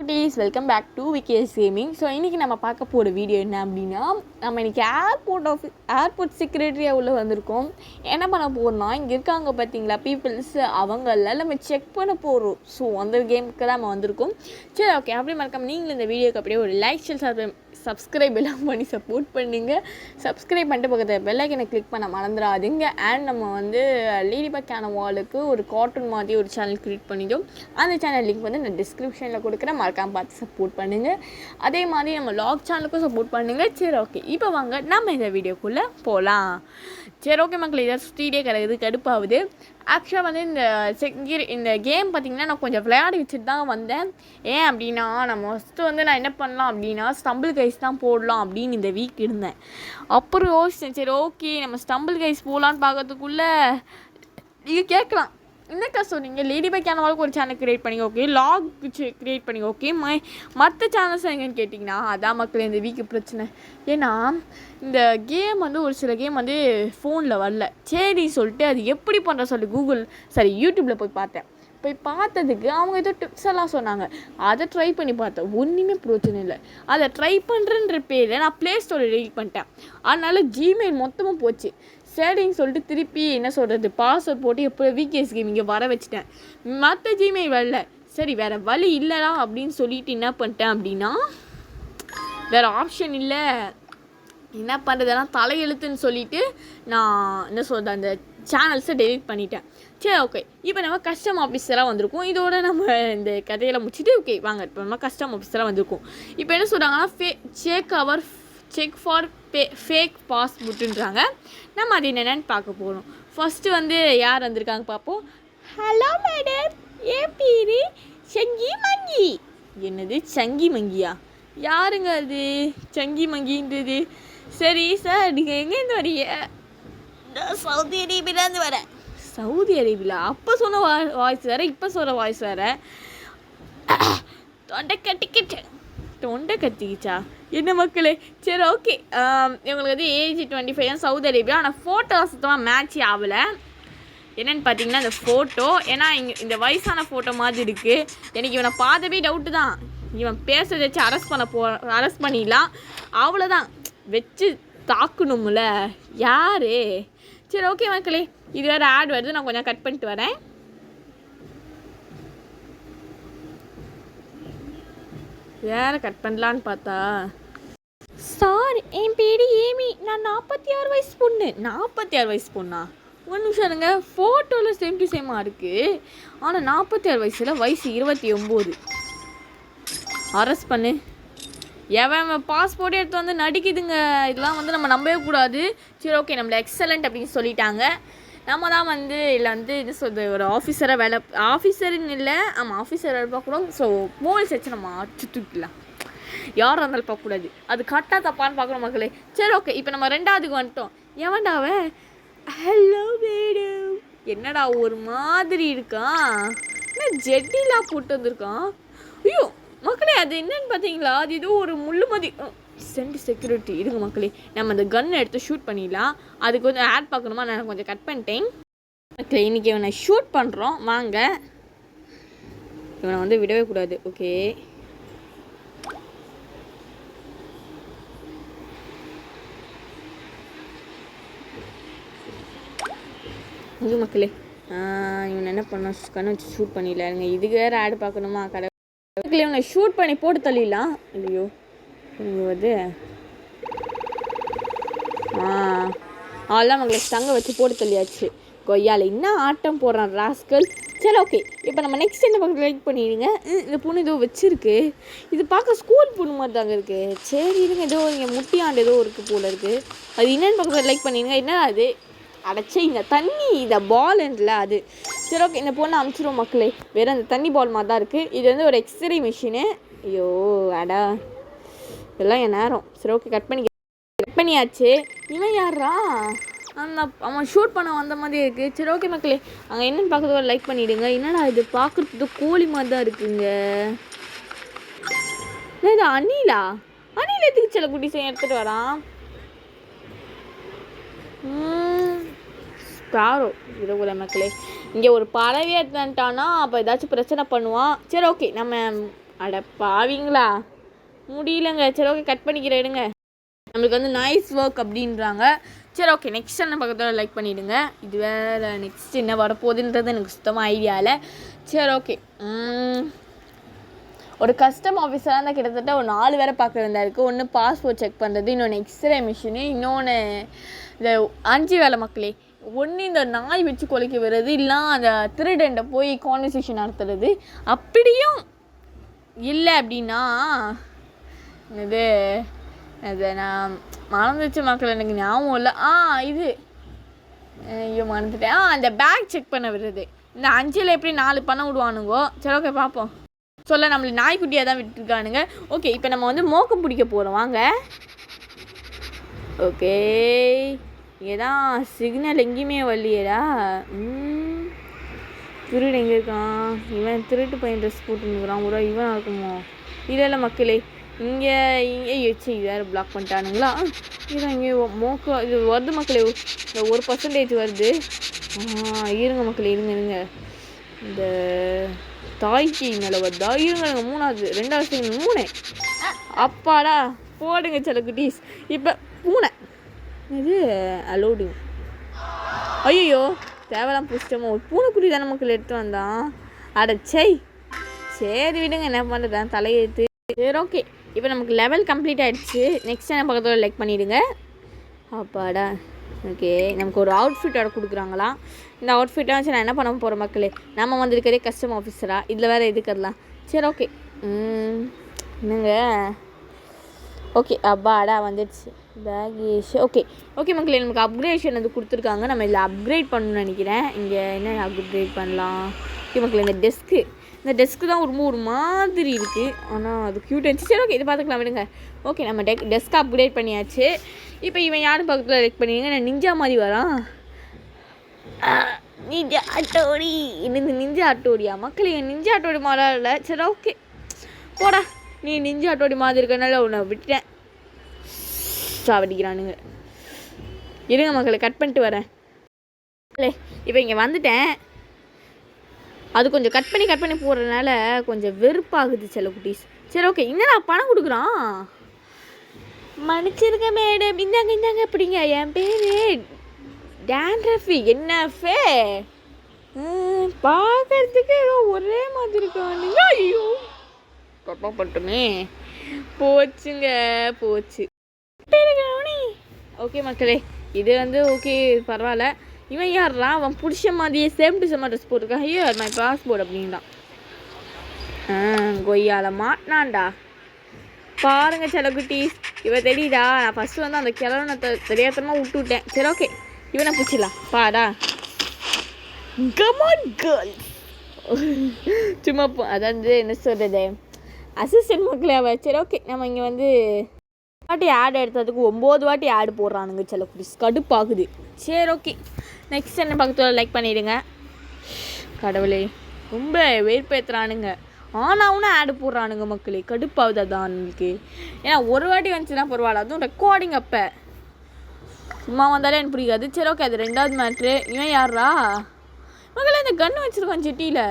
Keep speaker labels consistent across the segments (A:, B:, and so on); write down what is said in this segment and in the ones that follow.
A: Please welcome back to VKS Gaming. So இன்றைக்கி நம்ம பார்க்க போகிற வீடியோ என்ன அப்படின்னா, நம்ம இன்றைக்கி ஏர்போர்ட் செக்ரட்டரியாக உள்ள வந்திருக்கோம். என்ன பண்ண போகிறோம்னா, இங்கே இருக்காங்க பார்த்தீங்களா பீப்புள்ஸ், அவங்களெல்லாம் நம்ம செக் பண்ண போகிறோம். ஸோ அந்த கேமுக்கு தான் நம்ம வந்திருக்கோம். சரி, ஓகே, அப்படி மறக்காம நீங்களும் இந்த வீடியோக்கு அப்படியே ஒரு லைக் சப்ஸ்கிரைப் எல்லாம் பண்ணி சப்போர்ட் பண்ணுங்க. சப்ஸ்கிரைப் பண்ணிட்டு பக்கத்தில் பெல்லைக்கனை கிளிக் பண்ண மறந்துடாதீங்க. அண்ட் நம்ம லேடிபக் கேனவாலுக்கு ஒரு கார்ட்டூன் மாதிரி ஒரு சேனல் க்ரியேட் பண்ணிட்டோம். அந்த சேனல் லிங்க் நான் டிஸ்கிரிப்ஷனில் கொடுக்குறேன், மறக்காமல் பார்த்து சப்போர்ட் பண்ணுங்கள். அதே மாதிரி நம்ம லாக் சேனலுக்கும் சப்போர்ட் பண்ணுங்கள். சரி, ஓகே, இப்போ வாங்க நம்ம இந்த வீடியோக்குள்ளே போகலாம். சரி, ஓகே மக்கள், இதை சுற்றிகிட்டே கிடையாது, கடுப்பாகுது. ஆக்சுவலாக இந்த கேம் பார்த்திங்கன்னா நான் கொஞ்சம் விளையாடி வச்சுட்டு தான் வந்தேன். ஏன் அப்படின்னா, நம்ம ஃபஸ்ட்டு நான் என்ன பண்ணலாம் அப்படின்னா ஸ்டம்பிள் கைஸ் தான் போடலாம் அப்படின்னு இந்த வீக் இருந்தேன். அப்புறம் யோசிச்சேன், சரி ஓகே நம்ம ஸ்டம்பிள் கைஸ் போகலான்னு பார்க்கறதுக்குள்ளே நீங்கள் கேட்கலாம், என்னக்கா சொன்னீங்க லேடிபக் கேனவாலுக்கு ஒரு சேனல் க்ரியேட் பண்ணி ஓகே, லாக் க்ரியேட் பண்ணி ஓகே, மற்ற சேனல்ஸ் எங்கன்னு கேட்டிங்கன்னா அதான் மக்கள் இந்த வீக்கு பிரச்சனை. ஏன்னா இந்த கேம் ஒரு சில கேம் ஃபோனில் வரல. சரி சொல்லிட்டு அது எப்படி பண்ணுற சொல்லி யூடியூப்பில் போய் பார்த்ததுக்கு அவங்க ஏதோ டிப்ஸ் எல்லாம் சொன்னாங்க. அதை ட்ரை பண்ணி பார்த்தேன், ஒன்றுமே பிரச்சனை இல்லை. அதை ட்ரை பண்ணுறன்ற பேரில் நான் ப்ளே ஸ்டோரில் டெலிட் பண்ணிட்டேன். அதனால் ஜிமெயில் மொத்தமாக போச்சு. சரின்னு சொல்லிட்டு திருப்பி பாஸ்வேர்ட் போட்டு எப்போ விகேஎஸ் கேமிங்கை வர வச்சுட்டேன். மற்ற ஜிமெயில் வரல. சரி, வேறு வழி இல்லைடா அப்படின்னு சொல்லிட்டு என்ன பண்ணிட்டேன் அப்படின்னா, வேறு ஆப்ஷன் இல்லை, என்ன பண்ணுறதுனா தலையெழுத்துன்னு சொல்லிவிட்டு நான் அந்த சேனல்ஸை டெலிட் பண்ணிட்டேன். சரி, ஓகே, இப்போ நம்ம கஸ்டம் ஆஃபீஸராக வந்திருக்கோம். இதோட நம்ம இந்த கதையில் முடிச்சுட்டு ஓகே வாங்க, இப்போ நம்ம கஸ்டம் ஆஃபீஸராக வந்திருக்கோம். இப்போ என்ன சொல்கிறாங்கன்னா செக் ஃபார் ஃபேக் பாஸ்புட்டுன்றாங்க. நம்ம அது என்னென்னு பார்க்க போகிறோம். ஃபஸ்ட்டு யார் வந்திருக்காங்க பார்ப்போம். ஹலோ மேடம், என் பேர் சங்கி மங்கி. என்னது சங்கி மங்கியா? யாருங்க அது சங்கி மங்கின்றது? சரி சார், நீங்கள் எங்கேருந்து வரீங்க? நான் சவுதி அரேபியாவிலேருந்து வரேன். Saudi Arabia? அப்போ சொன்ன வாய்ஸ் வேறு, இப்போ சொல்கிற வாய்ஸ் வேறு. தொண்டை கட்டிக்கிச்சா என்ன மக்களே? சரி, ஓகே, இவங்களுக்கு ஏஜ் 25 சவுதி அரேபியா. ஆனால் ஃபோட்டோ சுத்தமாக மேட்ச் ஆகலை. என்னென்னு பார்த்தீங்கன்னா இந்த ஃபோட்டோ, ஏன்னா இந்த வயசான ஃபோட்டோ மாதிரி இருக்குது. எனக்கு இவனை பார்த்தவே டவுட்டு தான். இவன் பேசுறதை வச்சு அரெஸ்ட் பண்ணிடலாம், அவ்வளோதான், வச்சு தாக்கணும்ல யார்? சரி, ஓகே மக்களே, இது வேறு ஆட் வருது, நான் கொஞ்சம் கட் பண்ணிட்டு வரேன். வேறு கட் பண்ணலான்னு பார்த்தா, சார் என் பேர் ஏமி, நான் 46 வயசு பொண்ணு. 46 வயசு பொண்ணா? ஒரு நிமிஷம் இருங்க, ஃபோட்டோவில் சேம் டு சேமாக இருக்குது. ஆனால் 46 வயசு 29. அரெஸ்ட் பண்ணு. எவன் பாஸ்போர்ட்டே எடுத்து நடிக்குதுங்க. இதெல்லாம் நம்ம நம்பவே கூடாது. சரி, ஓகே, நம்மளை எக்ஸலண்ட் அப்படின்னு சொல்லிட்டாங்க. நம்ம தான் இல்லை இது சொல்கிறது ஒரு ஆஃபீஸருன்னு இல்லை, ஆமாம் ஆஃபீஸர் பார்க்கணும். ஸோ மோல்ஸ் வச்சு நம்ம அடிச்சு தூக்கிடலாம், யாரும் இருந்தாலும் பார்க்கக்கூடாது. அது கரெக்டாக தப்பான்னு பார்க்கணும் மக்களே. சரி, ஓகே, இப்போ நம்ம ரெண்டாவதுக்கு வந்துட்டோம். எவன்டாவே ஹலோ மேடம், என்னடா ஒரு மாதிரி இருக்கான், என்ன ஜெட்டிலாம் போட்டு வந்திருக்கான். ஐயோ மக்களே, அது என்னன்னு பார்த்தீங்களா, அது ஏதோ ஒரு முள்ளுமதி செக்யூரிட்டி. இருங்க மக்களே, நம்ம அந்த கன்னை எடுத்து ஷூட் பண்ணிடலாம். அதுக்கு ஆட் பார்க்கணுமா, நான் கொஞ்சம் கட் பண்ணிட்டேன் மக்களே. இன்றைக்கி இவனை ஷூட் பண்ணுறோம், வாங்க. இவனை விடவே கூடாது. ஓகே, இது மக்களே, இவனை என்ன பண்ண கண்ணை வச்சு ஷூட் பண்ணிடலாங்க. இதுக்கு வேறு ஆட் பார்க்கணுமா? கடை இவனை ஷூட் பண்ணி போட்டு தள்ளிடலாம். இல்லையோ நீங்கள் அதெல்லாம் மக்களை தங்க வச்சு போட்டு தள்ளியாச்சு. கொய்யால் என்ன ஆட்டம் போடுறான் ராஸ்கல். சரி, ஓகே, இப்போ நம்ம நெக்ஸ்ட் என்ன பக்கத்தில் லைக் பண்ணிடுங்க. இந்த பொண்ணு ஏதோ வச்சுருக்கு, இது பார்க்க ஸ்கூல் பொண்ணு மாதிரி தாங்க இருக்குது. சரி இருங்க, ஏதோ இங்கே முட்டியாண்டு ஏதோ இருக்குது போல் இருக்குது. அது என்னென்னு பக்கத்தில் லைக் பண்ணிடுங்க. என்ன அது அடைச்சி இந்த தண்ணி, இந்த பால் இல்லை அது. சரி, ஓகே, இந்த பொண்ணை அமுச்சிடுவோம் மக்களே. வேறு அந்த தண்ணி பால் மாதிரி தான் இருக்குது. இது ஒரு எக்ஸ்ரே மிஷினு. ஐயோ அடா, இதெல்லாம் என் நேரம். சரி, ஓகே, கட் பண்ணியாச்சு. இவன் யாரா? அவன் ஷூட் பண்ண வந்த மாதிரி இருக்குது. சரி, ஓகே மக்களே, அங்கே என்னென்னு பார்க்குறது லைக் பண்ணிவிடுங்க. என்னடா இது பார்க்குறதுக்கு கோழி மாதிரி தான் இருக்குங்க. இது அணிலா? அணில் எதுக்கு சில குட்டி செய்ய எடுத்துகிட்டு வரான்? ஸ்பாரோ. இரவுல மக்களே, இங்கே ஒரு பறவை எடுத்துட்டானா அப்போ ஏதாச்சும் பிரச்சனை பண்ணுவான். சரி, ஓகே, நம்ம அட பாவீங்களா, முடியலங்க. சரி ஓகே, கட் பண்ணிக்கிறேன் எடுங்க. நம்மளுக்கு வந்து நைஸ் ஒர்க் அப்படின்றாங்க. சரி ஓகே, நெக்ஸ்ட் என்ன பக்கத்தில் லைக் பண்ணிவிடுங்க. இது வேறு நெக்ஸ்ட் என்ன வரப்போகுதுன்றது எனக்கு சுத்தமாக ஐடியா இல்லை. சரி ஓகே, ஒரு கஸ்டம் ஆஃபீஸராக இருந்தால் கிட்டத்தட்ட ஒரு 4 வேறு பார்க்க வேண்டியதாக இருக்குது. ஒன்று பாஸ்போர்ட் செக் பண்ணுறது, இன்னொன்று எக்ஸ்ரே மிஷினு, இன்னொன்று இந்த 5 வேலை மக்களே. ஒன்று இந்த நாய் வச்சு கொலைக்க வர்றது, இல்லை அந்த திருடன்ட்ட போய் கான்வர்சேஷன் நடத்துறது. அப்படியும் இல்லை அப்படின்னா இது அது நான் மறந்துச்சு மக்கள், எனக்கு ஞாபகம் இல்லை. இது ஐயோ மறந்துட்டேன். அந்த பேக் செக் பண்ண விடுறது. இந்த 5ல் எப்படி 4 பண்ண விடுவானுங்கோ. சரி ஓகே பார்ப்போம். சொல்ல நம்மளுக்கு நாய்க்குட்டியாக தான் விட்டுருக்கானுங்க. ஓகே, இப்போ நம்ம வந்து மோக்கம் பிடிக்க போகிறோம் வாங்க. ஓகே, ஏதான் சிக்னல் எங்கேயுமே வரலையேடா. திருடு எங்கே இருக்கான்? இவன் திருட்டு பையன் ட்ரெஸ் போட்டுருக்குறான். ஒரு இவன் இருக்குமோ? இல்லை மக்களே, இங்கே வச்சு வேறு பிளாக் பண்ணிட்டானுங்களா? இதான் இங்கே இது வருது மக்களே, இந்த 1% வருது. இருங்க மக்களே, இருங்க. இந்த தாய்க்கு மேலே வருதா? இருங்க 3வது 2வது செகண்ட் 3. அப்பாடா போடுங்க செல்லக்குட்டீஸ். இப்போ பூனை இது அலோடிங். ஐயோ தேவைலாம் பிடிச்சிட்டோமோ. ஒரு பூனைக்குட்டி தானே மக்கள் எடுத்து வந்தான். அடச்சை, சரி விடுங்க, என்ன பண்ணுறேன் தலையெழுத்து. சரி ஓகே, இப்போ நமக்கு லெவல் கம்ப்ளீட் ஆகிடுச்சு. நெக்ஸ்ட் என்ன பக்கத்தில் லைக் பண்ணிவிடுங்க. அப்பாடா ஓகே, நமக்கு ஒரு அவுட்ஃபிட் வர கொடுக்குறாங்களாம். இந்த அவுட்ஃபிட்டாக வச்சு நான் என்ன பண்ண போகிறேன் மக்களே, நம்ம வந்திருக்கிறதே கஸ்டம் ஆஃபீஸராக, இதில் வேறு எதுக்கறலாம். சரி ஓகே, என்னங்க ஓகே அப்பாடா வந்துடுச்சு பேகேஷ். ஓகே மக்களே, நமக்கு அப்கிரேஷன் வந்து கொடுத்துருக்காங்க. நம்ம இதில் அப்கிரேட் பண்ணணும்னு நினைக்கிறேன். இங்கே என்ன அப்கிரேட் பண்ணலாம்? ஓகே மக்களே, இந்த டெஸ்க்கு தான் ஒரு மாதிரி இருக்குது, ஆனால் அது க்யூட் இருந்துச்சு. சரி ஓகே, இது பார்த்துக்கலாம் விடுங்க. ஓகே, நம்ம டெஸ்க்கு அப்கிரேட் பண்ணியாச்சு. இப்போ இவன் யாரும் பக்கத்தில் லைக் பண்ணிடுங்க. நான் நிஞ்சா மாதிரி வரான். நிஞ்சா ஆட்டோடி, இந்த நிஞ்சா ஆட்டோடியா மக்களே? நிஞ்சா ஆட்டோடி மாதிரி இல்லை. சரி ஓகே போடா, நீ நிஞ்சா ஆட்டோடி மாதிரி இருக்கனால உன்னை விட்டுட்டேன். சாவடிக்கிறானுங்க. இருங்க மக்களை, கட் பண்ணிட்டு வரேன். இப்போ இங்கே வந்துட்டேன். அது கொஞ்சம் கட் பண்ணி போடுறதுனால கொஞ்சம் வெறுப்பாகுது செல்லக்குட்டீஸ். சரி ஓகே, என்னடா பணம் கொடுக்குறான்? மன்னிச்சிருங்க மேடம், இந்தாங்க எப்படிங்க? என் பேர் டான்ரஃபி. என்ன ஃபே பார்க்கறதுக்கு ஏதோ ஒரே மாதிரி இருக்கானுங்க. ஐயோ தப்பா பட்டுமே, போச்சு. ஓகே மக்களே, இது வந்து ஓகே பரவாயில்ல. இவன் யார்ரா? அவன் பிடிச்ச மாதிரியே சேம் டு சேம் ட்ரெஸ் போட்டிருக்கான். ஐயோ மை பாஸ்போர்ட் அப்படின்டான். கொய்யால மாட்டினான்டா பாருங்க செல்லக்குட்டீஸ். இவன் தெரியுதா? நான் ஃபஸ்ட்டு வந்து அந்த கிழவனை தெரியாதமாக விட்டுவிட்டேன். சரி ஓகே, இவனை பிடிச்சிடலாம் பாடா. Come on girls. சும்மா அதாவது என்ன சொல்கிறது, அசிஸ்டன்ட் மக்களே அவ. சரி ஓகே, நம்ம இங்கே வந்து வாட்டி ஆட் எடுத்ததுக்கு 9 வாட்டி ஆடு போடுறானுங்க செல்லக்குட்டீஸ், கடுப்பாகுது. சரி ஓகே, நெக்ஸ்ட் என்ன பக்கத்தில் லைக் பண்ணிவிடுங்க. கடவுளே, ரொம்ப வெறுப்பேற்றுறானுங்க. ஆனாவுன்னு ஆடு போடுறானுங்க மக்களே, கடுப்பாகுது அதான் அவனுக்கு. ஏன்னா ஒரு வாட்டி வந்துச்சுன்னா பரவாயில்ல, அதுவும் ரெக்கார்டிங் அப்போ சும்மா வந்தாலே எனக்கு பிடிக்காது. சரி ஓகே, அது 2வது மேட்ரு. இவன் யாரா மக்களே? இந்த கன்று வச்சுருக்கான் செட்டியில்.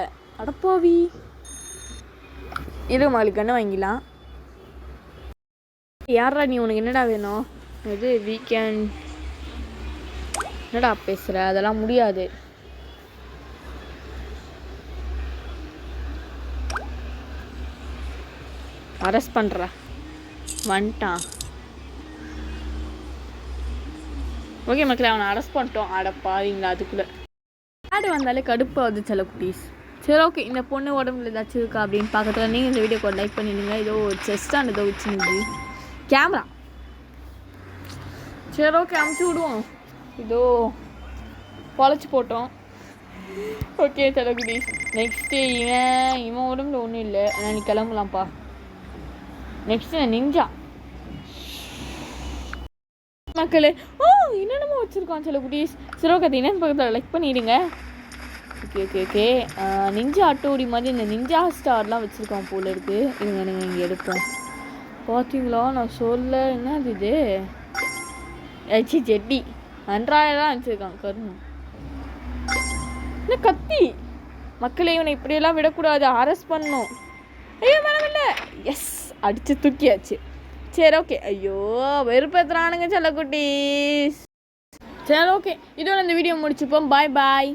A: அடப்பாவி, இரு மகளுக்கு கன்று வாங்கிக்கலாம். யாரா நீ? உனக்கு என்னடா வேணும்? இது வீக்கெண்ட் என்னடா பேசுகிற? அதெல்லாம் முடியாது. அரெஸ்ட் பண்ணுற வந்துட்டான். ஓகே மக்களே, அவனை அரெஸ்ட் பண்ணிட்டோம். அடப்பாவீங்களா, அதுக்குள்ளே ஆடு வந்தாலே கடுப்பாகுது செல்லக்குட்டீஸ். சரி ஓகே, இந்த பொண்ணு உடம்புல ஏதாச்சும் இருக்கா அப்படின்னு பார்க்கறதுல நீங்கள் இந்த வீடியோக்கு லைக் பண்ணிடுங்க. ஏதோ செஸ்டான ஏதோ வச்சுருந்து கேமரா. சரி ஓகே, அமுச்சு விடுவோம். இதோ பொழைச்சி போட்டோம். ஓகே செல்லக்குட்டீஸ், நெக்ஸ்ட்டு இவன் உடம்புல ஒன்றும் இல்லை, ஆனால் நீ கிளம்பலாம்ப்பா. நெக்ஸ்ட்டு நிஞ்சா மக்களே. என்னென்னமோ வச்சுருக்கான் செல்லக்குட்டீஸ். சரி ஓகே, அது என்னென்னு பக்கத்தில் லைக் பண்ணிடுங்க. ஓகே நிஞ்சா ஆட்டோடி மாதிரி இந்த நிஞ்சா ஸ்டார்லாம் வச்சுருக்கான் போல இருக்குது. இருங்க இங்கே எடுப்போம். பார்த்தீங்களா நான் சொல்ல? என்னது இது? ஜெட்டி அன்றாயிரம் வச்சுருக்கான். கருணு என்ன கத்தி மக்களே, இவனை இப்படியெல்லாம் விடக்கூடாது, அரெஸ்ட் பண்ணணும். ஐயோ மேடம் எஸ் அடிச்சு தூக்கியாச்சு. சரி ஓகே. ஐயோ வெறுப்பேத்துறானுங்க செல்லக்குட்டீஸ். சரி ஓகே, இதோட இந்த வீடியோ முடிச்சுப்போம். பாய் பாய்.